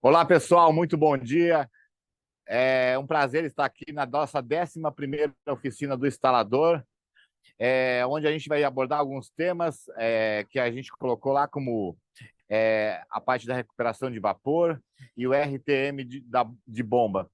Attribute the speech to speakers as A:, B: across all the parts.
A: Olá, pessoal, muito bom dia. É um prazer estar aqui na nossa 11ª oficina do instalador, onde a gente vai abordar alguns temas que a gente colocou lá, como a parte da recuperação de vapor e o RTM de bomba.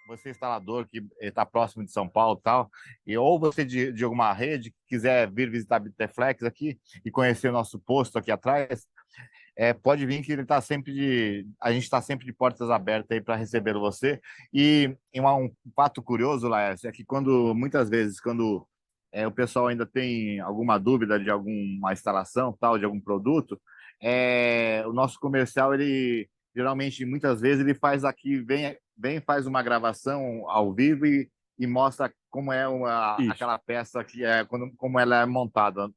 A: Você instalador que está próximo de São Paulo e tal, ou você de alguma rede que quiser vir visitar a Biteflex aqui e conhecer o nosso posto aqui atrás, pode vir que a gente está sempre de portas abertas aí para receber você. E um fato curioso, Laércio, é que muitas vezes, quando o pessoal ainda tem alguma dúvida de alguma instalação, tal, de algum produto, o nosso comercial, ele geralmente, muitas vezes, ele faz aqui, faz uma gravação ao vivo e mostra como é
B: Isso.
A: aquela peça como ela é montada.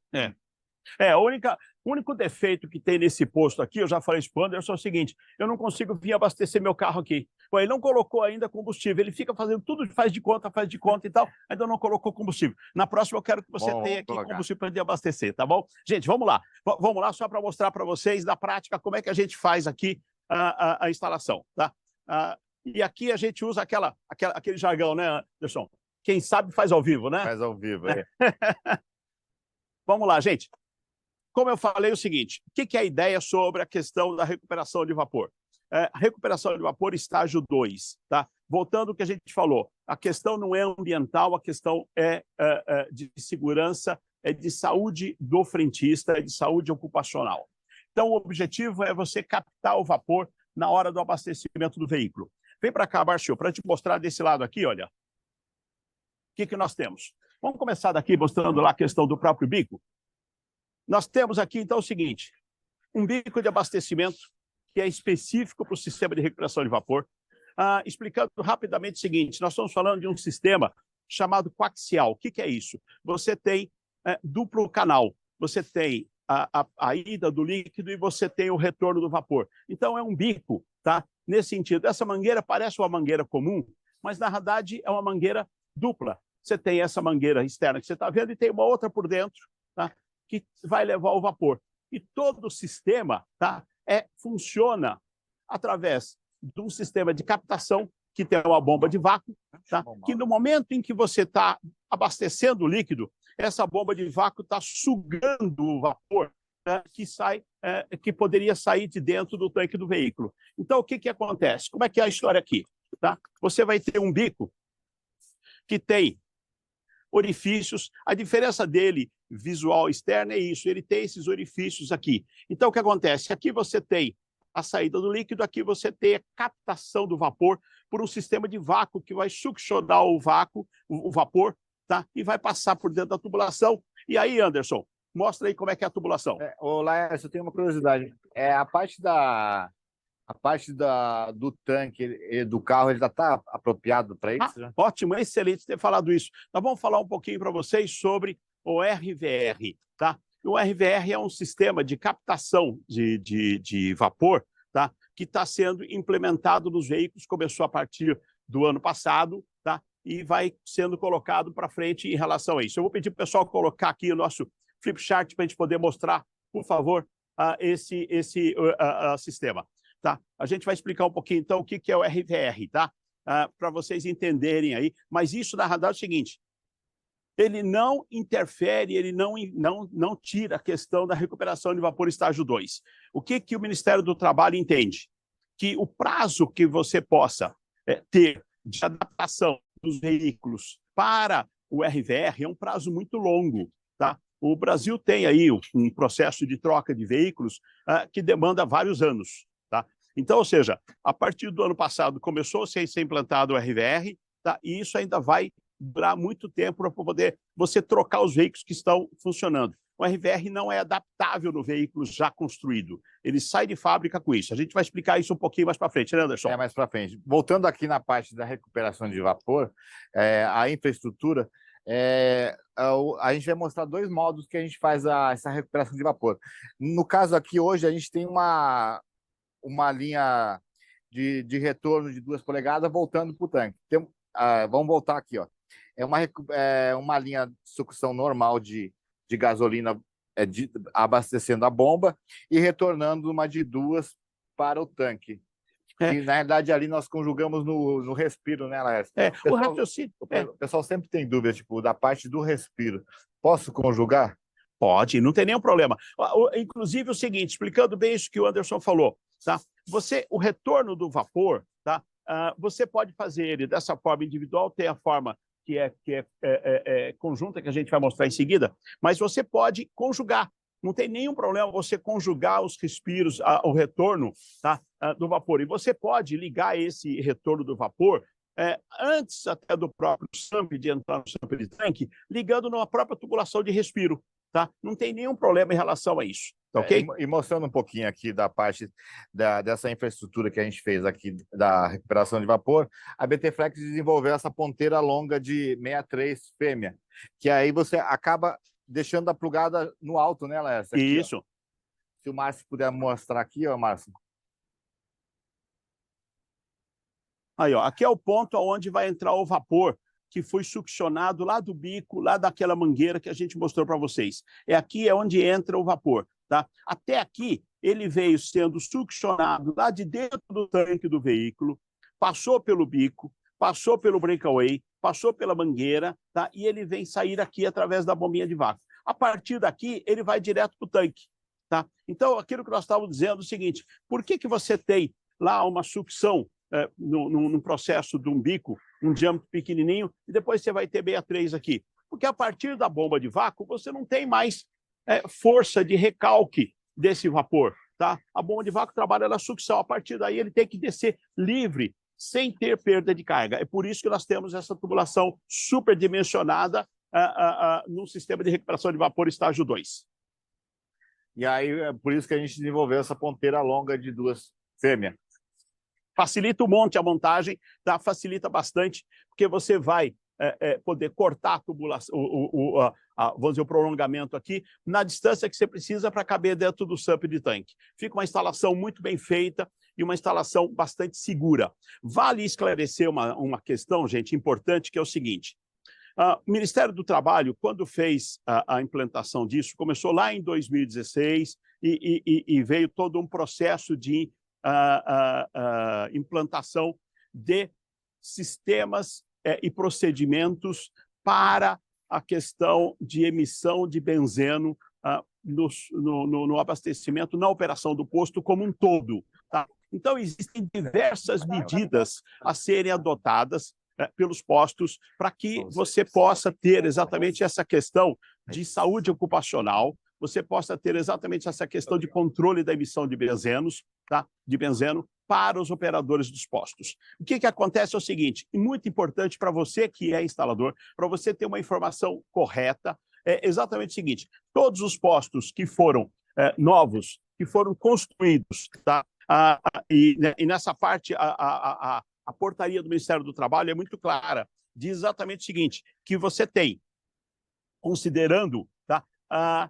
B: O único defeito que tem nesse posto aqui, eu já falei isso para o Anderson, é o seguinte: eu não consigo vir abastecer meu carro aqui. Pô, ele não colocou ainda combustível, ele fica fazendo tudo, faz de conta e tal, ainda não colocou combustível. Na próxima eu quero que você tenha aqui combustível para ele abastecer, tá bom? Gente, vamos lá. Vamos lá só para mostrar para vocês, na prática, como é que a gente faz aqui a instalação, tá? E aqui a gente usa aquele jargão, né, Anderson? Quem sabe faz ao vivo, né?
A: Faz ao vivo,
B: Vamos lá, gente. Como eu falei, o seguinte: o que é a ideia sobre a questão da recuperação de vapor? Recuperação de vapor estágio 2, tá? Voltando ao que a gente falou, a questão não é ambiental, a questão é de segurança, é de saúde do frentista, é de saúde ocupacional. Então, o objetivo é você captar o vapor na hora do abastecimento do veículo. Vem para cá, Barcio, para te mostrar desse lado aqui, olha. O que nós temos? Vamos começar daqui mostrando lá a questão do próprio bico. Nós temos aqui, então, o seguinte: um bico de abastecimento que é específico para o sistema de recuperação de vapor. Explicando rapidamente o seguinte: nós estamos falando de um sistema chamado coaxial. O que é isso? Você tem duplo canal. Você tem a ida do líquido e você tem o retorno do vapor. Então, é um bico, tá? Nesse sentido. Essa mangueira parece uma mangueira comum, mas, na verdade, é uma mangueira dupla. Você tem essa mangueira externa que você está vendo e tem uma outra por dentro, tá? Que vai levar o vapor. E todo o sistema, tá, funciona através de um sistema de captação que tem uma bomba de vácuo, tá, que no momento em que você está abastecendo o líquido, essa bomba de vácuo está sugando o vapor, né, que poderia sair de dentro do tanque do veículo. Então, o que acontece? Como é que é a história aqui? Tá? Você vai ter um bico que tem orifícios. A diferença dele, visual externa, é isso: ele tem esses orifícios aqui. Então, o que acontece? Aqui você tem a saída do líquido, aqui você tem a captação do vapor por um sistema de vácuo que vai succionar o vapor, tá? E vai passar por dentro da tubulação. E aí, Anderson, mostra aí como é que é a tubulação.
A: Laércio, eu tenho uma curiosidade. A parte do tanque do carro, ele já está apropriado para isso?
B: Ótimo, excelente ter falado isso. Nós vamos falar um pouquinho para vocês sobre o RVR, tá? O RVR é um sistema de captação de vapor, tá? Que está sendo implementado nos veículos, começou a partir do ano passado, tá? E vai sendo colocado para frente em relação a isso. Eu vou pedir para o pessoal colocar aqui o nosso flipchart para a gente poder mostrar, por favor, esse sistema. Tá? A gente vai explicar um pouquinho, então, o que é o RVR, tá? Para vocês entenderem aí. Mas isso, na verdade, é o seguinte: ele não interfere, ele não tira a questão da recuperação de vapor estágio 2. O que o Ministério do Trabalho entende? Que o prazo que você possa ter de adaptação dos veículos para o RVR é um prazo muito longo, tá? O Brasil tem aí um processo de troca de veículos que demanda vários anos. Então, ou seja, a partir do ano passado começou a ser implantado o RVR, tá? E isso ainda vai durar muito tempo para poder você trocar os veículos que estão funcionando. O RVR não é adaptável no veículo já construído. Ele sai de fábrica com isso. A gente vai explicar isso um pouquinho mais para frente, né, Anderson?
A: Mais para frente. Voltando aqui na parte da recuperação de vapor, a infraestrutura, a gente vai mostrar dois modos que a gente faz essa recuperação de vapor. No caso aqui, hoje, a gente tem uma linha de retorno de 2 polegadas voltando para o tanque. Vamos voltar aqui. Ó. É uma linha de sucção normal de de gasolina abastecendo a bomba e retornando uma de duas para o tanque. E, na realidade, ali nós conjugamos no respiro, né, Laércio?
B: O raciocínio.
A: O pessoal sempre tem dúvida, tipo, da parte do respiro. Posso conjugar?
B: Pode, não tem nenhum problema. Inclusive, o seguinte, explicando bem isso que o Anderson falou, tá? O retorno do vapor, tá? Você pode fazer ele dessa forma individual, tem a forma que é conjunta, que a gente vai mostrar em seguida, mas você pode conjugar. Não tem nenhum problema você conjugar os respiros, o retorno, tá, do vapor. E você pode ligar esse retorno do vapor antes até do próprio SAMP, de entrar no SAMP de tanque, ligando numa própria tubulação de respiro. Tá? Não tem nenhum problema em relação a isso. Tá, ok?
A: E mostrando um pouquinho aqui da parte dessa infraestrutura que a gente fez aqui da recuperação de vapor, a BT Flex desenvolveu essa ponteira longa de 63 fêmea, que aí você acaba deixando a plugada no alto, né, Laércio?
B: Isso.
A: Ó. Se o Márcio puder mostrar aqui, ó, Márcio.
B: Aí, ó, aqui é o ponto onde vai entrar o vapor que foi succionado lá do bico, lá daquela mangueira que a gente mostrou para vocês. Aqui onde entra o vapor. Tá? Até aqui, ele veio sendo succionado lá de dentro do tanque do veículo, passou pelo bico, passou pelo breakaway, passou pela mangueira, tá? E ele vem sair aqui através da bombinha de vácuo. A partir daqui, ele vai direto para o tanque. Tá? Então, aquilo que nós estávamos dizendo é o seguinte, por que você tem lá uma sucção no processo de um bico, um diâmetro pequenininho, e depois você vai ter 63 aqui? Porque a partir da bomba de vácuo, você não tem mais força de recalque desse vapor. Tá? A bomba de vácuo trabalha na sucção. A partir daí, ele tem que descer livre, sem ter perda de carga. É por isso que nós temos essa tubulação superdimensionada no sistema de recuperação de vapor estágio 2.
A: E aí, é por isso que a gente desenvolveu essa ponteira longa de 2 fêmeas.
B: Facilita um monte a montagem, tá? Facilita bastante, porque você vai poder cortar a tubulação, vamos dizer, o prolongamento aqui, na distância que você precisa para caber dentro do SUP de tanque. Fica uma instalação muito bem feita e uma instalação bastante segura. Vale esclarecer uma questão, gente, importante, que é o seguinte. O Ministério do Trabalho, quando fez a implantação disso, começou lá em 2016 e veio todo um processo de implantação de sistemas e procedimentos para a questão de emissão de benzeno no abastecimento, na operação do posto como um todo. Tá? Então, existem diversas medidas a serem adotadas pelos postos para que você possa ter exatamente essa questão de saúde ocupacional, você possa ter exatamente essa questão de controle da emissão de benzenos, tá? De benzeno para os operadores dos postos. O que acontece é o seguinte, e muito importante para você que é instalador, para você ter uma informação correta, é exatamente o seguinte, todos os postos que foram novos, que foram construídos, tá? E nessa parte, a portaria do Ministério do Trabalho é muito clara, diz exatamente o seguinte, que você tem, considerando, tá, a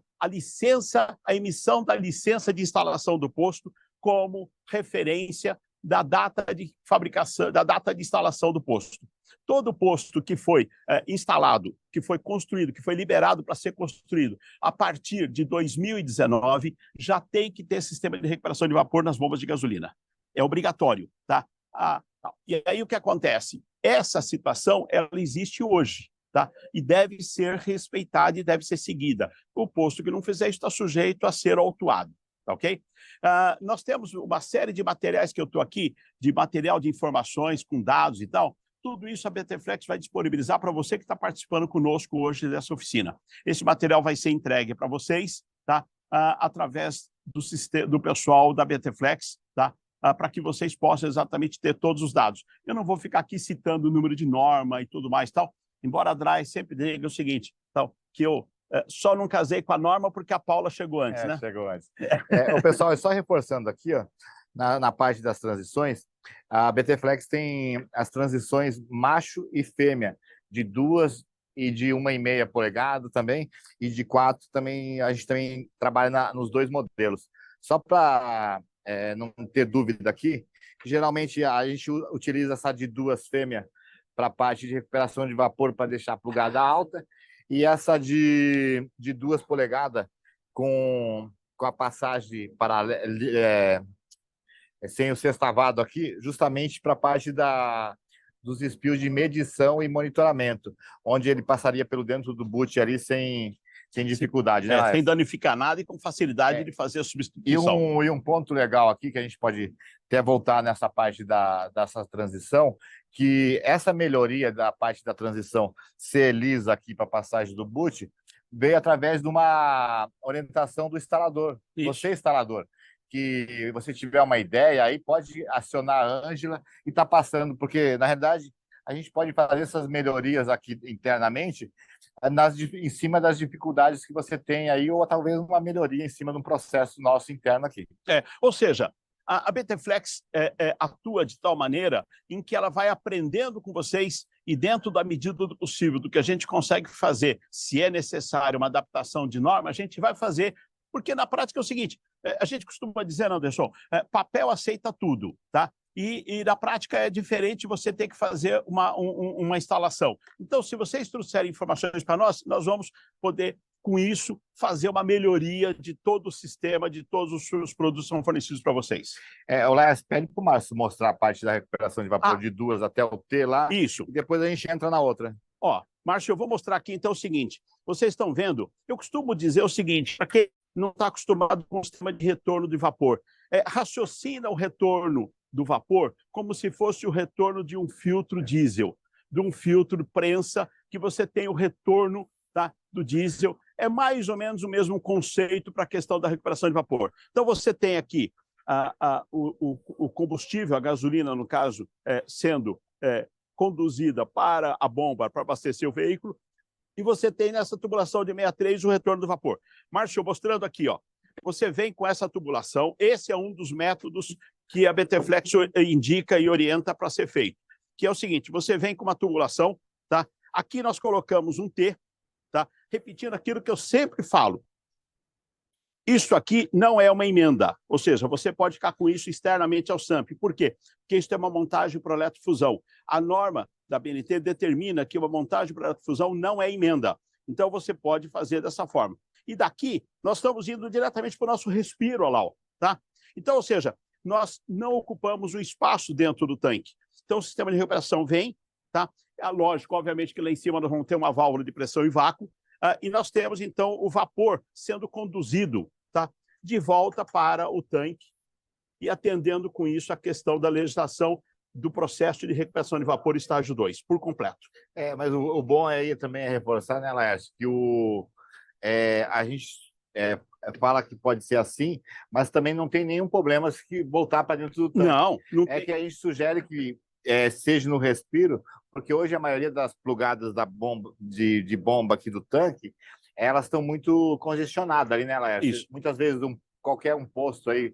B: emissão da licença de instalação do posto como referência da data de fabricação, da data de instalação do posto. Todo posto que foi instalado, que foi construído, que foi liberado para ser construído a partir de 2019, já tem que ter sistema de recuperação de vapor nas bombas de gasolina. É obrigatório, tá? E aí o que acontece? Essa situação, ela existe hoje. Tá? E deve ser respeitada e deve ser seguida. O posto que não fizer isso está sujeito a ser autuado. Tá, ok? Nós temos uma série de materiais que eu estou aqui, de material de informações com dados e tal. Tudo isso a BT Flex vai disponibilizar para você que está participando conosco hoje dessa oficina. Esse material vai ser entregue para vocês, tá? Através do pessoal da BT Flex, tá? Para que vocês possam exatamente ter todos os dados. Eu não vou ficar aqui citando o número de norma e tudo mais, tal. Embora a DRAE sempre diga o seguinte, então, que eu só não casei com a norma porque a Paula chegou antes, né?
A: Chegou antes. O pessoal, só reforçando aqui, ó, na parte das transições, a BT Flex tem as transições macho e fêmea, de 2 e de 1,5 polegada também, e de 4 também, a gente também trabalha nos 2 modelos. Só para não ter dúvida aqui, geralmente a gente utiliza essa de 2 fêmea para a parte de recuperação de vapor para deixar a plugada alta E essa de 2 polegadas com a passagem paralela, sem o sextavado aqui, justamente para a parte dos espios de medição e monitoramento, onde ele passaria pelo dentro do boot ali sem dificuldade, né,
B: sem
A: Laércio?
B: danificar nada e com facilidade
A: É,
B: de fazer a
A: E
B: substituição.
A: um ponto legal aqui, que a gente pode até voltar nessa parte dessa transição, que essa melhoria da parte da transição ser lisa aqui para a passagem do boot veio através de uma orientação do instalador.
B: Isso.
A: Você, instalador, que você tiver uma ideia, aí pode acionar a Ângela e tá passando, porque, na realidade, a gente pode fazer essas melhorias aqui internamente em cima das dificuldades que você tem aí, ou talvez uma melhoria em cima de um processo nosso interno aqui.
B: Ou seja, a BTFlex atua de tal maneira em que ela vai aprendendo com vocês e, dentro da medida do possível, do que a gente consegue fazer, se é necessário uma adaptação de norma, a gente vai fazer, porque na prática é o seguinte, a gente costuma dizer, Anderson, papel aceita tudo, tá? E na prática é diferente você ter que fazer uma instalação. Então, se vocês trouxerem informações para nós, nós vamos poder, com isso, fazer uma melhoria de todo o sistema, de todos os seus produtos que são fornecidos para vocês.
A: O Laércio, pede para o Márcio mostrar a parte da recuperação de vapor de 2 até o T lá.
B: Isso.
A: E depois a gente entra na outra.
B: Márcio, eu vou mostrar aqui, então, o seguinte. Vocês estão vendo? Eu costumo dizer o seguinte, para quem não está acostumado com o sistema de retorno de vapor, raciocina o retorno do vapor como se fosse o retorno de um filtro diesel, de um filtro prensa, que você tem o retorno, tá, do diesel. É mais ou menos o mesmo conceito para a questão da recuperação de vapor. Então, você tem aqui o combustível, a gasolina, no caso, sendo conduzida para a bomba para abastecer o veículo, e você tem nessa tubulação de 63 o retorno do vapor. Márcio, mostrando aqui, você vem com essa tubulação, esse é um dos métodos que a BTFlex indica e orienta para ser feito, que é o seguinte, você vem com uma tubulação, tá? Aqui nós colocamos um T, tá? Repetindo aquilo que eu sempre falo, isso aqui não é uma emenda, ou seja, você pode ficar com isso externamente ao SAMP. Por quê? Porque isso é uma montagem por eletrofusão. A norma da BNT determina que uma montagem por eletrofusão não é emenda. Então, você pode fazer dessa forma. E daqui, nós estamos indo diretamente para o nosso respiro, olha lá, tá? Então, ou seja, nós não ocupamos o espaço dentro do tanque. Então, o sistema de recuperação vem, tá? É lógico, obviamente, que lá em cima nós vamos ter uma válvula de pressão e vácuo, e nós temos, então, o vapor sendo conduzido, tá, de volta para o tanque e atendendo com isso a questão da legislação do processo de recuperação de vapor estágio 2, por completo.
A: Mas o bom aí também é reforçar, né, Laércio, que a gente fala que pode ser assim, mas também não tem nenhum problema se voltar para dentro do tanque.
B: Não
A: tem. Que a gente sugere que seja no respiro, porque hoje a maioria das plugadas da bomba, de bomba aqui do tanque, elas estão muito congestionadas ali, né, Laércio?
B: Isso.
A: Muitas vezes qualquer posto aí,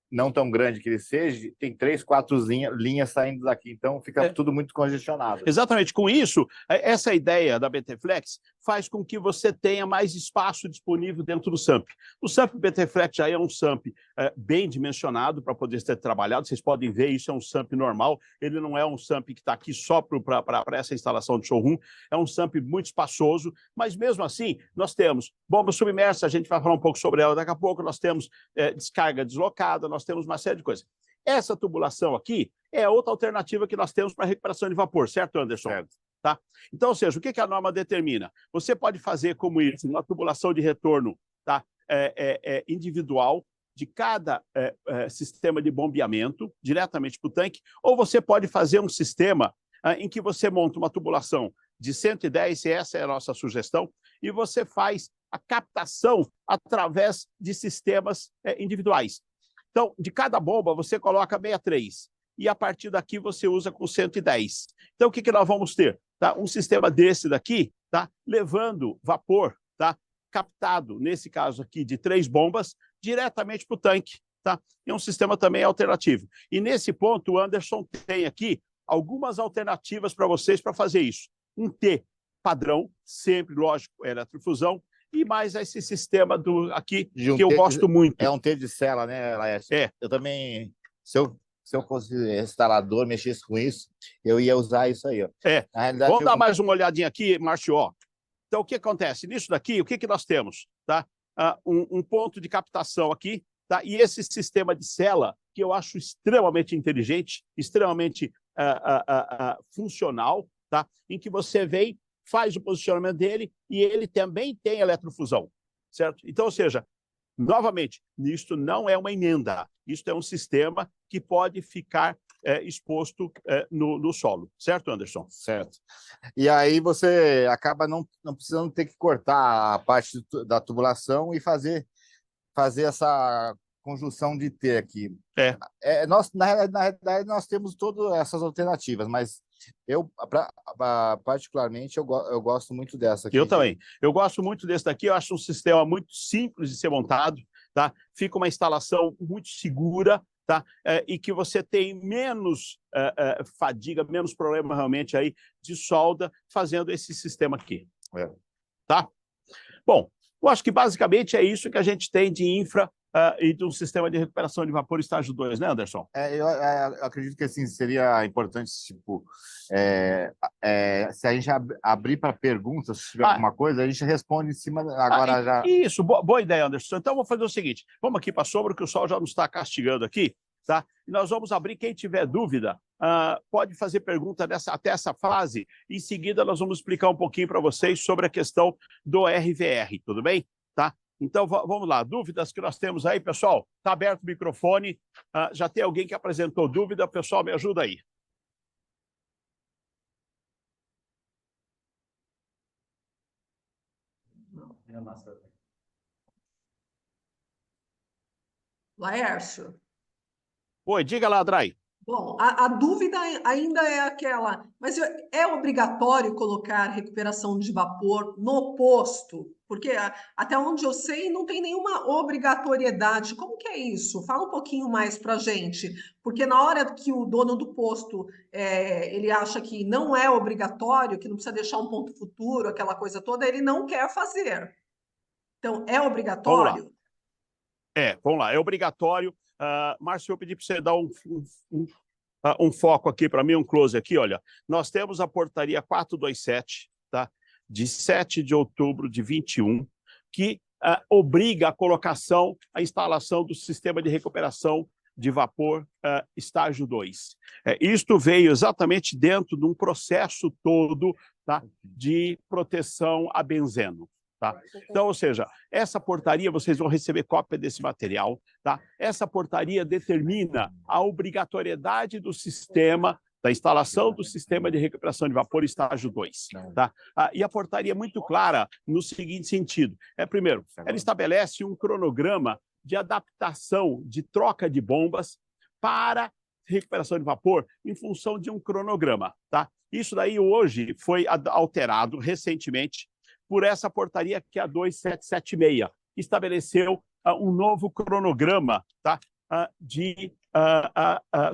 A: não tão grande que ele seja, tem 3, 4 linhas saindo daqui, então fica tudo muito congestionado.
B: Exatamente. Com isso, essa ideia da BTFlex faz com que você tenha mais espaço disponível dentro do SAMP. O SAMP BTFlex já é um SAMP bem dimensionado para poder ser trabalhado, vocês podem ver, isso é um SAMP normal, ele não é um SAMP que está aqui só para essa instalação de showroom, é um SAMP muito espaçoso, mas mesmo assim, nós temos bomba submersa, a gente vai falar um pouco sobre ela daqui a pouco, nós temos descarga deslocada, nós temos uma série de coisas. Essa tubulação aqui é outra alternativa que nós temos para recuperação de vapor, certo, Anderson?
A: Certo.
B: Tá? Então, ou seja, o que a norma determina? Você pode fazer como isso, uma tubulação de retorno, tá? Individual de cada sistema de bombeamento diretamente para o tanque, ou você pode fazer um sistema em que você monta uma tubulação de 110, e essa é a nossa sugestão, e você faz a captação através de sistemas individuais. Então, de cada bomba, você coloca 63, e a partir daqui você usa com 110. Então, o que nós vamos ter? Tá? Um sistema desse daqui, tá? Levando vapor, tá? Captado, nesse caso aqui, de 3 bombas, diretamente para o tanque. Tá? É um sistema também alternativo. E nesse ponto, o Anderson tem aqui algumas alternativas para vocês para fazer isso. Um T padrão, sempre, lógico, eletrofusão, e mais esse sistema aqui, que eu gosto muito.
A: É um T de cela, né, Laércio? Eu também, se eu fosse instalador, mexesse com isso, eu ia usar isso aí.
B: Realidade, vamos dar mais uma olhadinha aqui, Márcio. Então, o que acontece? Nisso daqui, o que nós temos? Tá? Um ponto de captação aqui, tá? E esse sistema de cela, que eu acho extremamente inteligente, extremamente funcional, tá? Em que você vem, faz o posicionamento dele e ele também tem eletrofusão, certo? Então, ou seja, novamente, isto não é uma emenda, isto é um sistema que pode ficar exposto no solo, certo, Anderson?
A: Certo. E aí você acaba não precisando ter que cortar a parte da tubulação e fazer essa conjunção de T aqui. Nós, na realidade, nós temos todas essas alternativas, mas eu, particularmente, eu gosto muito dessa aqui.
B: Eu também. Eu gosto muito desse daqui, eu acho um sistema muito simples de ser montado, tá? Fica uma instalação muito segura, tá? E que você tem menos fadiga, menos problema realmente aí de solda fazendo esse sistema aqui. Tá? Bom, eu acho que basicamente é isso que a gente tem de infra e de um sistema de recuperação de vapor estágio 2, né, Anderson?
A: Eu acredito que assim, seria importante, tipo, se a gente abrir para perguntas, se tiver alguma coisa, a gente responde em cima agora já.
B: Isso, boa ideia, Anderson. Então, vamos fazer o seguinte, vamos aqui para a sombra, que o sol já nos está castigando aqui, tá? E nós vamos abrir, quem tiver dúvida, pode fazer pergunta até essa fase, em seguida nós vamos explicar um pouquinho para vocês sobre a questão do RVR, tudo bem? Tá? Então, vamos lá, dúvidas que nós temos aí, pessoal? Está aberto o microfone, já tem alguém que apresentou dúvida, pessoal, me ajuda aí.
C: Laércio.
B: Oi, diga lá, Drai.
C: Bom, a dúvida ainda é aquela, mas é obrigatório colocar recuperação de vapor no posto? Porque até onde eu sei não tem nenhuma obrigatoriedade. Como que é isso? Fala um pouquinho mais para a gente, porque na hora que o dono do posto ele acha que não é obrigatório, que não precisa deixar um ponto futuro, aquela coisa toda, ele não quer fazer. Então, é obrigatório?
B: Vamos lá, é obrigatório. Márcio, eu pedi para você dar um foco aqui para mim, um close aqui, olha. Nós temos a portaria 427, tá? De 7 de outubro de 21, que obriga a colocação, a instalação do sistema de recuperação de vapor estágio 2. Isto veio exatamente dentro de um processo todo, tá? De proteção a benzeno. Tá? Então, ou seja, essa portaria, vocês vão receber cópia desse material, tá? Essa portaria determina a obrigatoriedade do sistema, da instalação do sistema de recuperação de vapor estágio 2. Tá? E a portaria é muito clara no seguinte sentido. Primeiro, ela estabelece um cronograma de adaptação, de troca de bombas para recuperação de vapor em função de um cronograma. Tá? Isso daí hoje foi alterado recentemente por essa portaria que é a 2776, que estabeleceu um novo cronograma, tá? De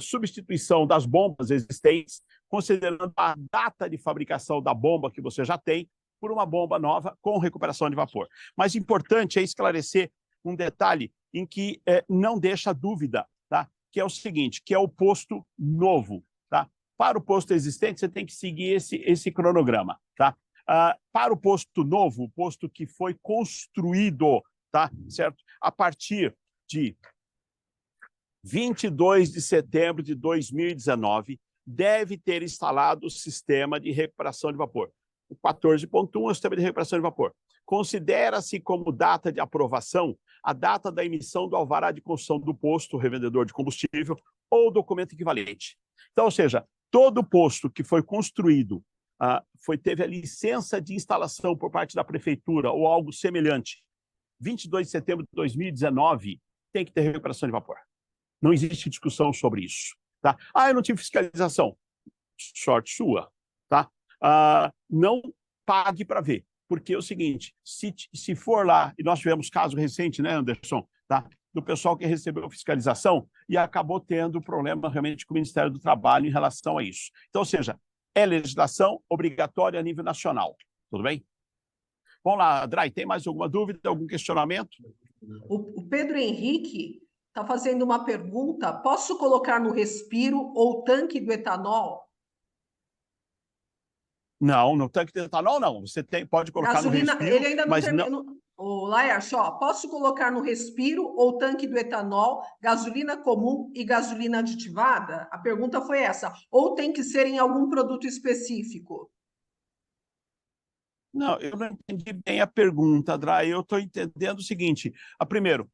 B: substituição das bombas existentes, considerando a data de fabricação da bomba que você já tem por uma bomba nova com recuperação de vapor. Mas importante é esclarecer um detalhe em que não deixa dúvida, tá? Que é o seguinte, que é o posto novo. Tá? Para o posto existente, você tem que seguir esse cronograma. Tá? Para o posto novo, o posto que foi construído, tá? Certo? A partir de 22 de setembro de 2019, deve ter instalado o sistema de recuperação de vapor. O 14.1 é o sistema de recuperação de vapor. Considera-se como data de aprovação a data da emissão do alvará de construção do posto, revendedor de combustível, ou documento equivalente. Então, ou seja, todo posto que foi construído teve a licença de instalação por parte da prefeitura ou algo semelhante, 22 de setembro de 2019, tem que ter recuperação de vapor. Não existe discussão sobre isso. Tá? Eu não tive fiscalização. Sorte sua. Tá? Não pague para ver. Porque é o seguinte, se for lá, e nós tivemos caso recente, né, Anderson, tá? Do pessoal que recebeu fiscalização e acabou tendo problema realmente com o Ministério do Trabalho em relação a isso. Então, ou seja, é legislação obrigatória a nível nacional. Tudo bem? Vamos lá, Drai, tem mais alguma dúvida, algum questionamento?
C: O Pedro Henrique está fazendo uma pergunta. Posso colocar no respiro ou tanque do etanol?
B: Não, no tanque de etanol não. Você pode colocar
C: Gasolina,
B: no respiro,
C: ele ainda não
B: mas não.
C: terminou. Ô, Laércio, ó, posso colocar no respiro ou tanque do etanol, gasolina comum e gasolina aditivada? A pergunta foi essa. Ou tem que ser em algum produto específico?
B: Não, eu não entendi bem a pergunta, Dray. Eu estou entendendo o seguinte: primeiro,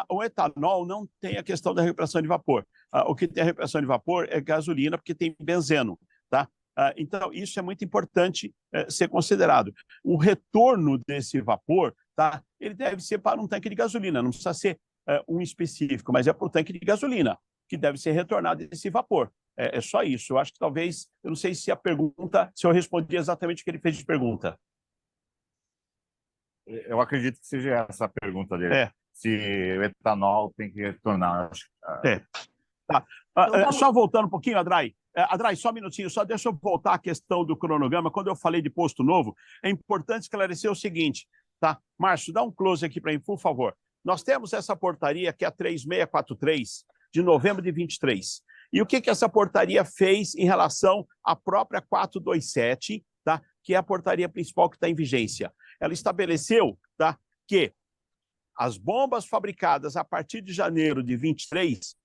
B: o etanol não tem a questão da recuperação de vapor. O que tem a recuperação de vapor é gasolina, porque tem benzeno, tá? Então, isso é muito importante ser considerado. O retorno desse vapor, tá? Ele deve ser para um tanque de gasolina, não precisa ser um específico, mas é para o tanque de gasolina que deve ser retornado esse vapor. É só isso. Eu acho que talvez, eu não sei se a pergunta, se eu respondi exatamente o que ele fez de pergunta.
A: Eu acredito que seja essa a pergunta dele.
B: É.
A: Se o etanol tem que retornar.
B: É. Tá.
C: Então, tá
B: Só
C: bom.
B: voltando um pouquinho, Adrai. Adrai, só um minutinho, só deixa eu voltar à questão do cronograma. Quando eu falei de posto novo, é importante esclarecer o seguinte, tá? Márcio, dá um close aqui para mim, por favor. Nós temos essa portaria, que é a 3643, de novembro de 23. E o que essa portaria fez em relação à própria 427, tá? Que é a portaria principal que está em vigência? Ela estabeleceu, tá, que as bombas fabricadas a partir de janeiro de 23,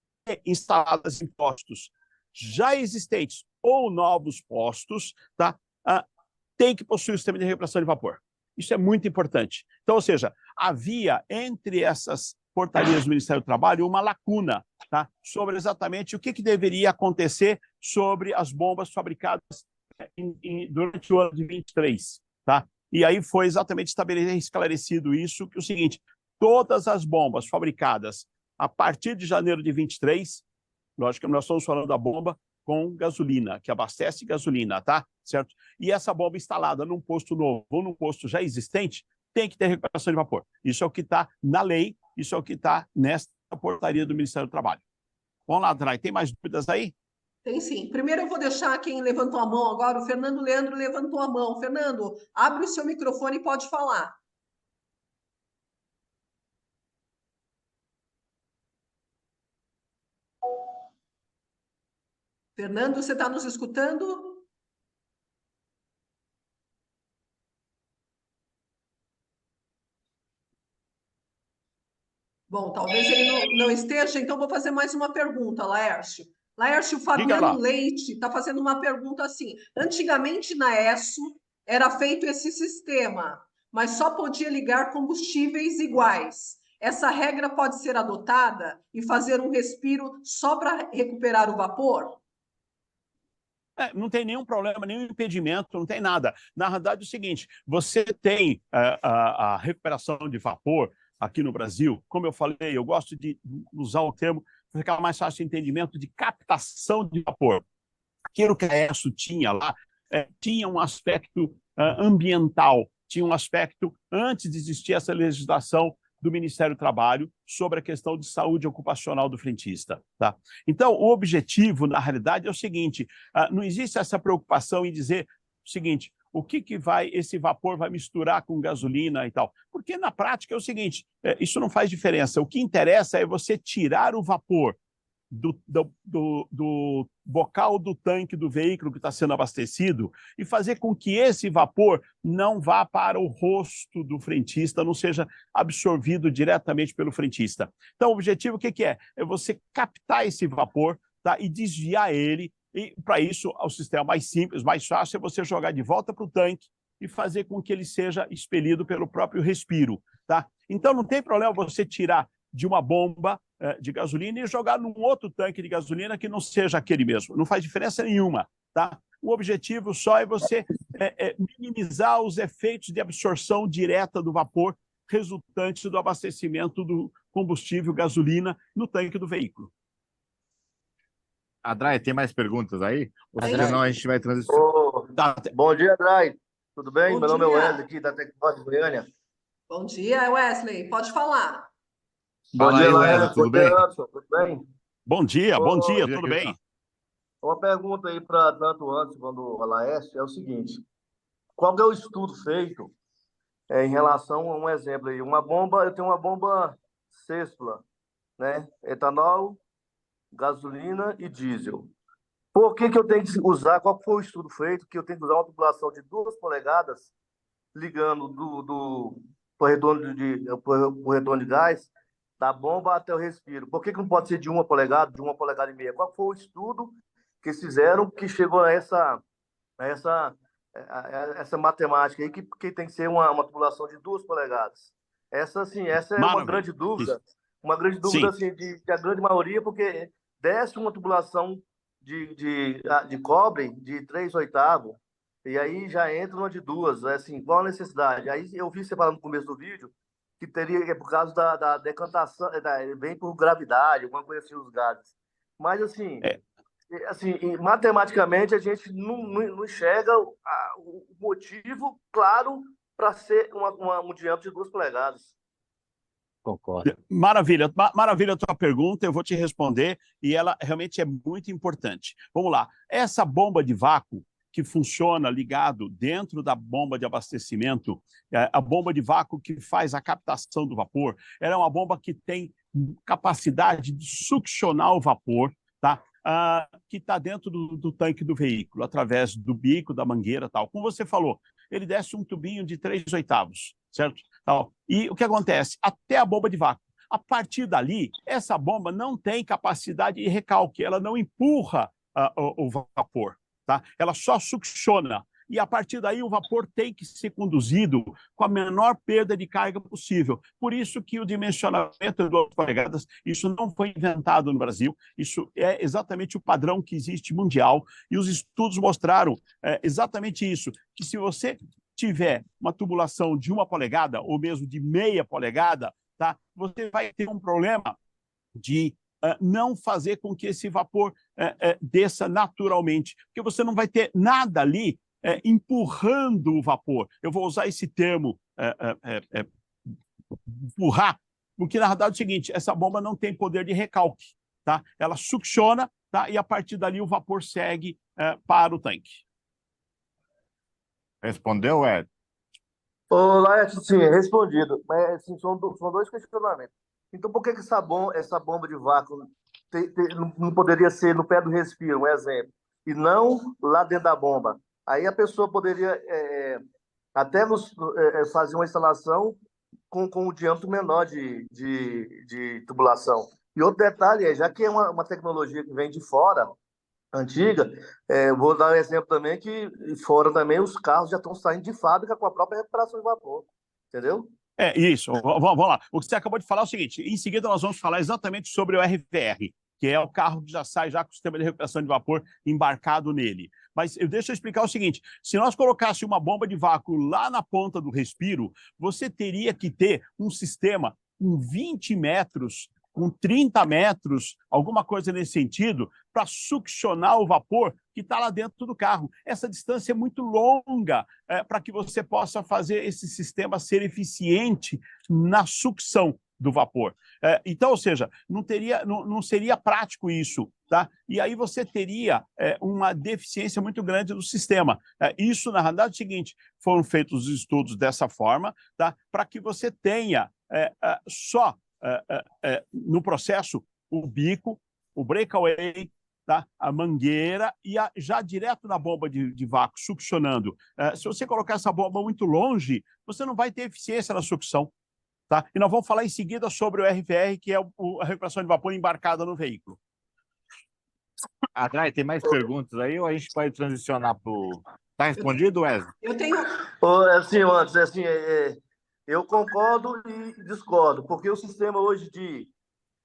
B: instaladas em postos já existentes ou novos postos, tá, tem que possuir o sistema de recuperação de vapor. Isso é muito importante. Então, ou seja, havia entre essas portarias do Ministério do Trabalho uma lacuna, tá, sobre exatamente o que deveria acontecer sobre as bombas fabricadas durante o ano de 23, tá? E aí foi exatamente esclarecido isso, que é o seguinte: todas as bombas fabricadas a partir de janeiro de 23, lógico que nós estamos falando da bomba com gasolina, que abastece gasolina, tá? Certo? E essa bomba instalada num posto novo ou num posto já existente tem que ter recuperação de vapor. Isso é o que está na lei, isso é o que está nesta portaria do Ministério do Trabalho. Vamos lá, Dray, tem mais dúvidas aí?
C: Tem sim. Primeiro eu vou deixar quem levantou a mão agora, o Fernando Leandro levantou a mão. Fernando, abre o seu microfone e pode falar. Fernando, você está nos escutando? Bom, talvez ele não esteja, então vou fazer mais uma pergunta, Laércio. Laércio, o
B: Diga
C: Fabiano
B: lá.
C: Leite está fazendo uma pergunta assim. Antigamente, na ESSO, era feito esse sistema, mas só podia ligar combustíveis iguais. Essa regra pode ser adotada e fazer um respiro só para recuperar o vapor?
B: Não tem nenhum problema, nenhum impedimento, não tem nada. Na verdade, é o seguinte: você tem a recuperação de vapor aqui no Brasil, como eu falei, eu gosto de usar o termo para ficar mais fácil de entendimento, de captação de vapor. Aquilo que a ESSO tinha lá tinha um aspecto ambiental, tinha um aspecto, antes de existir essa legislação do Ministério do Trabalho sobre a questão de saúde ocupacional do frentista. Tá? Então, o objetivo, na realidade, é o seguinte: não existe essa preocupação em dizer o seguinte, o que esse vapor vai misturar com gasolina e tal. Porque, na prática, é o seguinte, isso não faz diferença. O que interessa é você tirar o vapor do bocal do tanque do veículo que está sendo abastecido e fazer com que esse vapor não vá para o rosto do frentista, não seja absorvido diretamente pelo frentista. Então, o objetivo, o que é? É você captar esse vapor, tá, e desviar ele, e para isso, o sistema mais simples, mais fácil, é você jogar de volta para o tanque e fazer com que ele seja expelido pelo próprio respiro. Tá? Então, não tem problema você tirar de uma bomba de gasolina e jogar num outro tanque de gasolina que não seja aquele mesmo. Não faz diferença nenhuma. Tá? O objetivo só é você minimizar os efeitos de absorção direta do vapor resultante do abastecimento do combustível gasolina no tanque do veículo.
A: Adrai, tem mais perguntas aí? Ou
C: Tem
A: senão a
C: sim.
A: gente vai transicionar.
D: Bom dia, Adrai. Tudo bem?
C: Bom
D: Meu nome é
C: dia.
D: Wesley, aqui da Tecnópolis, Goiânia.
C: Bom dia, Wesley. Pode falar.
D: Bom
A: Fala
D: dia,
A: aí, Wesley,
D: Laércio.
A: tudo
D: Bom dia,
A: bem?
D: Anderson. Tudo bem?
B: Bom dia,
A: Dia,
B: tudo
A: querido.
B: bem?
D: Uma pergunta aí para tanto o Anderson quanto o Laércio é o seguinte: qual que é o estudo feito em relação a um exemplo aí? Uma bomba, eu tenho uma bomba céspula, né? Etanol, gasolina e diesel. Por que que eu tenho que usar? Qual foi o estudo feito? Que eu tenho que usar uma tubulação de 2 polegadas ligando pro retorno de gás da bomba até o respiro. Por que que não pode ser de 1 polegada, de 1,5 polegadas? Qual foi o estudo que eles fizeram que chegou a essa, essa matemática aí que tem que ser uma tubulação de 2 polegadas? Essa é
B: Maravilha.
D: uma grande dúvida
B: Sim.
D: assim, de a grande maioria, porque desce uma tubulação de cobre de 3/8, e aí já entra uma de 2, assim, qual a necessidade? Aí eu vi você falando no começo do vídeo que teria, por causa da decantação, vem por gravidade, alguma coisa assim, os gases. Mas,
B: É.
D: assim, matematicamente, a gente não enxerga o motivo claro para ser um diâmetro de 2 polegadas.
A: Concordo.
B: Maravilha, maravilha a tua pergunta, eu vou te responder e ela realmente é muito importante. Vamos lá, essa bomba de vácuo que funciona ligado dentro da bomba de abastecimento, a bomba de vácuo que faz a captação do vapor, ela é uma bomba que tem capacidade de succionar o vapor, tá? Que está dentro do tanque do veículo, através do bico, da mangueira, tal. Como você falou, ele desce um tubinho de 3/8, certo? E o que acontece? Até a bomba de vácuo. A partir dali, essa bomba não tem capacidade de recalque, ela não empurra o vapor, tá? Ela só succiona. E a partir daí o vapor tem que ser conduzido com a menor perda de carga possível. Por isso que o dimensionamento de 2 polegadas, isso não foi inventado no Brasil, isso é exatamente o padrão que existe mundial, e os estudos mostraram exatamente isso, que se você tiver uma tubulação de 1 polegada ou mesmo de meia polegada, tá? Você vai ter um problema de não fazer com que esse vapor desça naturalmente, porque você não vai ter nada ali empurrando o vapor. Eu vou usar esse termo, empurrar, porque na verdade é o seguinte, essa bomba não tem poder de recalque, tá? Ela succiona, tá? E a partir dali o vapor segue para o tanque.
A: Respondeu, Ed?
D: Ô, Laerte, sim, respondido. Mas, assim, são 2 questionamentos. Então, por que que essa bomba de vácuo não poderia ser no pé do respiro, um exemplo, e não lá dentro da bomba? Aí a pessoa poderia até fazer uma instalação com um diâmetro menor de tubulação. E outro detalhe já que é uma tecnologia que vem de fora, antiga, vou dar um exemplo também que fora também os carros já estão saindo de fábrica com a própria recuperação de vapor, entendeu?
B: Isso, vamos lá. O que você acabou de falar é o seguinte, em seguida nós vamos falar exatamente sobre o RVR, que é o carro que já sai já com o sistema de recuperação de vapor embarcado nele. Mas deixa eu explicar o seguinte, se nós colocássemos uma bomba de vácuo lá na ponta do respiro, você teria que ter um sistema com 20 metros, com 30 metros, alguma coisa nesse sentido, para succionar o vapor que está lá dentro do carro. Essa distância é muito longa para que você possa fazer esse sistema ser eficiente na sucção do vapor. Então, ou seja, não seria prático isso, tá? E aí você teria uma deficiência muito grande do sistema. Isso, na verdade, é o seguinte, foram feitos os estudos dessa forma, tá? Para que você tenha só no processo o bico, o breakaway, tá? A mangueira e já direto na bomba de vácuo, succionando. Se você colocar essa bomba muito longe, você não vai ter eficiência na sucção. Tá? E nós vamos falar em seguida sobre o RVR, que é a recuperação de vapor embarcada no veículo.
A: Atrás, tem mais perguntas aí ou a gente pode transicionar para o... Está respondido, Wesley?
C: Eu tenho.
D: Assim, antes, assim, eu concordo e discordo, porque o sistema hoje de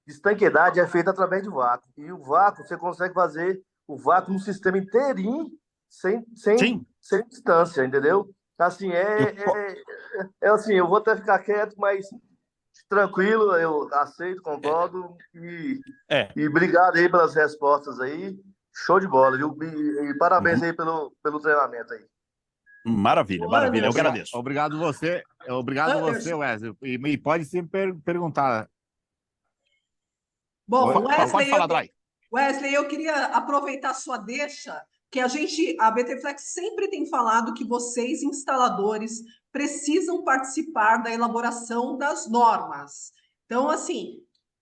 D: estanqueidade é feito através de vácuo. E o vácuo, você consegue fazer o vácuo no sistema inteirinho, sem distância, entendeu? Assim, assim, eu vou até ficar quieto, mas tranquilo, eu aceito, concordo. E obrigado aí pelas respostas aí. Show de bola, viu? E parabéns aí pelo treinamento aí.
B: Maravilha, maravilha, eu agradeço.
A: Obrigado você, Wesley. E pode sempre perguntar.
C: Bom,
B: pode falar, Drai.
C: Wesley, eu queria aproveitar a sua deixa, que a BT Flex sempre tem falado que vocês, instaladores, precisam participar da elaboração das normas. Então, assim,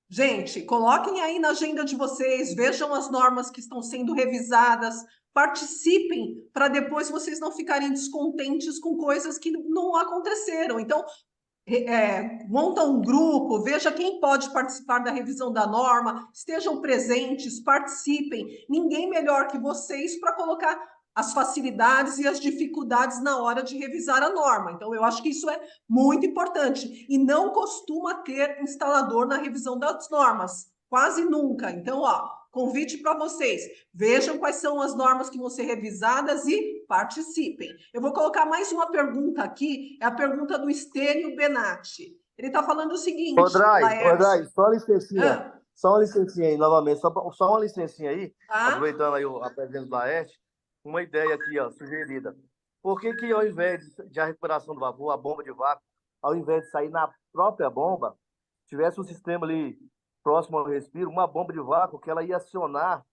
C: Gente, coloquem aí na agenda de vocês, vejam as normas que estão sendo revisadas, participem para depois vocês não ficarem descontentes com coisas que não aconteceram. Então, monta um grupo, veja quem pode participar da revisão da norma, estejam presentes, participem. Ninguém melhor que vocês para colocar as facilidades e as dificuldades na hora de revisar a norma. Então, eu acho que isso é muito importante. E não costuma ter instalador na revisão das normas, quase nunca. Então, convite para vocês. Vejam quais são as normas que vão ser revisadas e participem. Eu vou colocar mais uma pergunta aqui, é a pergunta do Estênio Benatti. Ele está falando o seguinte...
D: Odrai, só uma licencinha. Só uma licencinha aí, novamente. Só uma licencinha aí, aproveitando aí a presença do Laerte, uma ideia aqui, ó, sugerida. Por que ao invés de a recuperação do vapor, a bomba de vácuo, ao invés de sair na própria bomba, tivesse um sistema ali próximo ao respiro, uma bomba de vácuo que ela ia acionar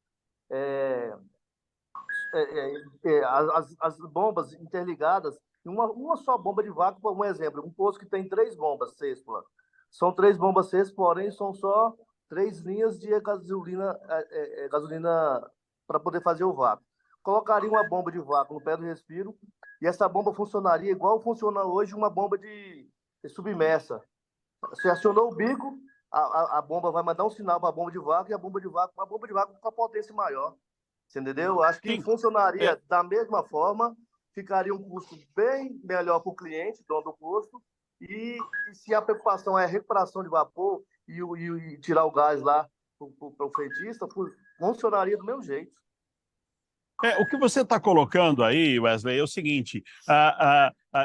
D: as bombas interligadas em uma só bomba de vácuo, por um exemplo, um poço que tem 3 bombas Sespla. São 3 bombas Sespla, porém são só 3 linhas de gasolina para poder fazer o vácuo. Colocaria uma bomba de vácuo no pé do respiro e essa bomba funcionaria igual funciona hoje uma bomba de submersa. Você acionou o bico, a bomba vai mandar um sinal para a bomba de vácuo e a bomba de vácuo com a potência maior. Você entendeu? Acho que funcionaria da mesma forma, ficaria um custo bem melhor para o cliente, dono do posto, e se a preocupação é a recuperação de vapor e tirar o gás lá para o frentista, funcionaria do mesmo jeito.
B: O que você está colocando aí, Wesley, é o seguinte,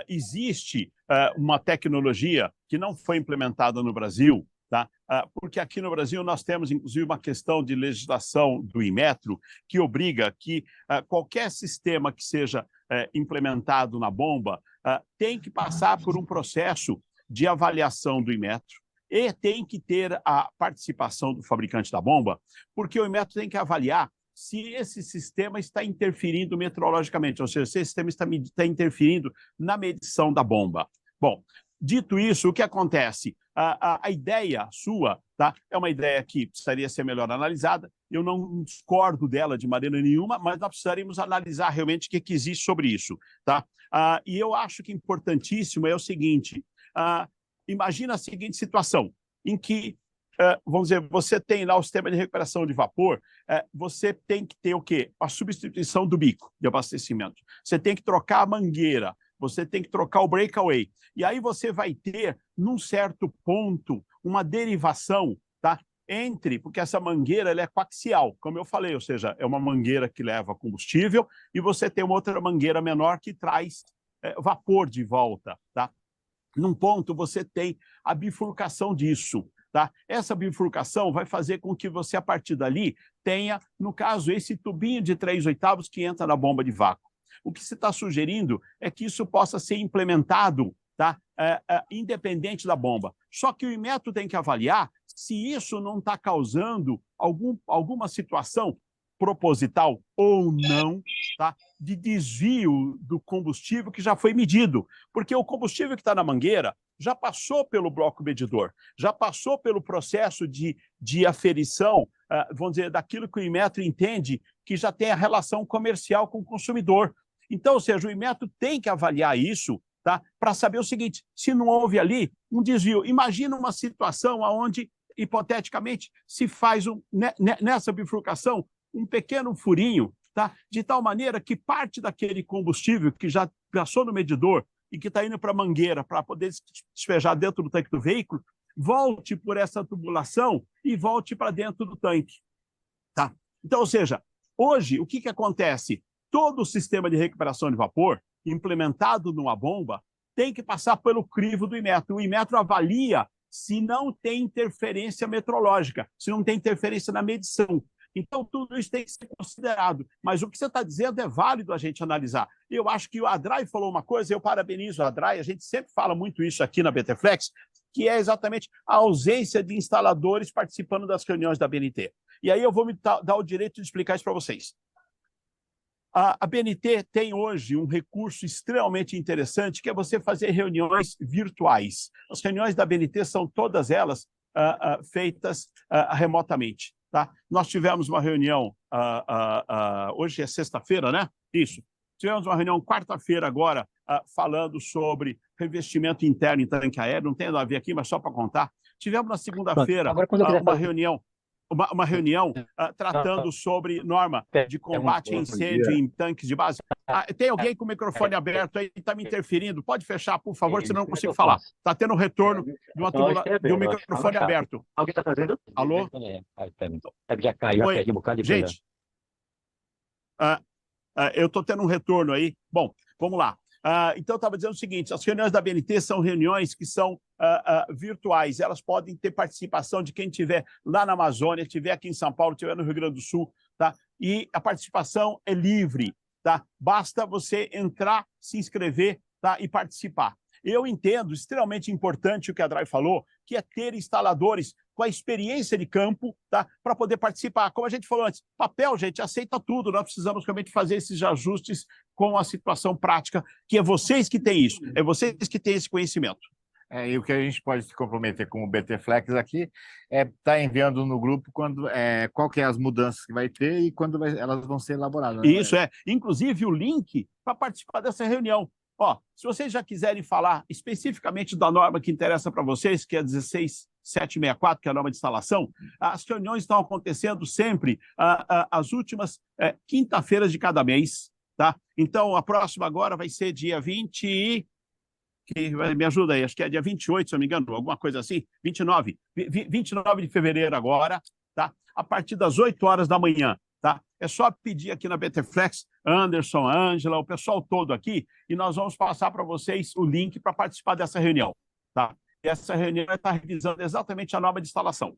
B: existe uma tecnologia que não foi implementada no Brasil, tá? Porque aqui no Brasil nós temos, inclusive, uma questão de legislação do Inmetro que obriga que qualquer sistema que seja implementado na bomba tem que passar por um processo de avaliação do Inmetro e tem que ter a participação do fabricante da bomba, porque o Inmetro tem que avaliar se esse sistema está interferindo metrologicamente, ou seja, se esse sistema está interferindo na medição da bomba. Bom, dito isso, o que acontece? A ideia sua, tá, é uma ideia que precisaria ser melhor analisada, eu não discordo dela de maneira nenhuma, mas nós precisaríamos analisar realmente o que existe sobre isso. Tá? E eu acho que importantíssimo é o seguinte, imagina a seguinte situação, em que vamos dizer, você tem lá o sistema de recuperação de vapor, você tem que ter o quê? A substituição do bico de abastecimento. Você tem que trocar a mangueira, você tem que trocar o breakaway. E aí você vai ter, num certo ponto, uma derivação, tá? Porque essa mangueira ela é coaxial, como eu falei, ou seja, é uma mangueira que leva combustível e você tem uma outra mangueira menor que traz vapor de volta, tá? Num ponto, você tem a bifurcação disso. Tá? Essa bifurcação vai fazer com que você, a partir dali, tenha, no caso, esse tubinho de 3/8 que entra na bomba de vácuo. O que se está sugerindo é que isso possa ser implementado, tá? Independente da bomba. Só que o Inmetro tem que avaliar se isso não está causando alguma situação proposital ou não, tá? De desvio do combustível que já foi medido. Porque o combustível que está na mangueira já passou pelo bloco medidor, já passou pelo processo de aferição, vamos dizer, daquilo que o Inmetro entende que já tem a relação comercial com o consumidor. Então, ou seja, o Inmetro tem que avaliar isso, tá? Para saber o seguinte, se não houve ali um desvio. Imagina uma situação onde, hipoteticamente, se faz nessa bifurcação um pequeno furinho, tá? De tal maneira que parte daquele combustível que já passou no medidor e que está indo para a mangueira para poder despejar dentro do tanque do veículo, volte por essa tubulação e volte para dentro do tanque. Tá? Então, ou seja, hoje, o que acontece? Todo o sistema de recuperação de vapor, implementado numa bomba, tem que passar pelo crivo do Inmetro. O Inmetro avalia se não tem interferência metrológica, se não tem interferência na medição. Então, tudo isso tem que ser considerado. Mas o que você está dizendo é válido a gente analisar. Eu acho que o Adrai falou uma coisa, eu parabenizo o Adrai, a gente sempre fala muito isso aqui na BTFlex, que é exatamente a ausência de instaladores participando das reuniões da BNT. E aí eu vou me dar o direito de explicar isso para vocês. A BNT tem hoje um recurso extremamente interessante, que é você fazer reuniões virtuais. As reuniões da BNT são todas elas feitas remotamente. Tá? Nós tivemos uma reunião, hoje é sexta-feira, né? Isso. Tivemos uma reunião quarta-feira agora, falando sobre revestimento interno em tanque aéreo, não tem nada a ver aqui, mas só para contar. Tivemos na segunda-feira uma reunião tratando sobre norma de combate a incêndio em tanques de base. Tem alguém com o microfone aberto aí que está me interferindo? Pode fechar, por favor, senão eu não consigo falar. Está tendo um retorno de um microfone aberto.
E: Alguém está fazendo?
B: Alô?
E: Já caiu aqui um bocado de coisa.
B: Gente, eu estou tendo um retorno aí. Bom, vamos lá. Então, eu estava dizendo o seguinte, as reuniões da BNT são reuniões que são virtuais, elas podem ter participação de quem estiver lá na Amazônia, estiver aqui em São Paulo, estiver no Rio Grande do Sul, tá? E a participação é livre, tá? Basta você entrar, se inscrever, tá? E participar. Eu entendo extremamente importante o que a Drai falou, que é ter instaladores com a experiência de campo, tá? Para poder participar. Como a gente falou antes, papel, gente, aceita tudo. Nós precisamos realmente fazer esses ajustes com a situação prática, que é vocês que têm isso, é vocês que têm esse conhecimento.
A: E o que a gente pode se comprometer com o BT Flex aqui é estar enviando no grupo qual que é as mudanças que vai ter e quando elas vão ser elaboradas. Né?
B: Isso inclusive o link para participar dessa reunião. Se vocês já quiserem falar especificamente da norma que interessa para vocês, que é 16764, que é a norma de instalação, as reuniões estão acontecendo sempre as últimas quinta-feiras de cada mês, tá? Então, a próxima agora vai ser dia 20 me ajuda aí, acho que é dia 28, se eu não me engano, alguma coisa assim, 29 de fevereiro agora, tá? A partir das 8 horas da manhã. Tá? É só pedir aqui na BT Flex, Anderson, Ângela, o pessoal todo aqui, e nós vamos passar para vocês o link para participar dessa reunião. Tá? E essa reunião vai estar revisando exatamente a norma de instalação.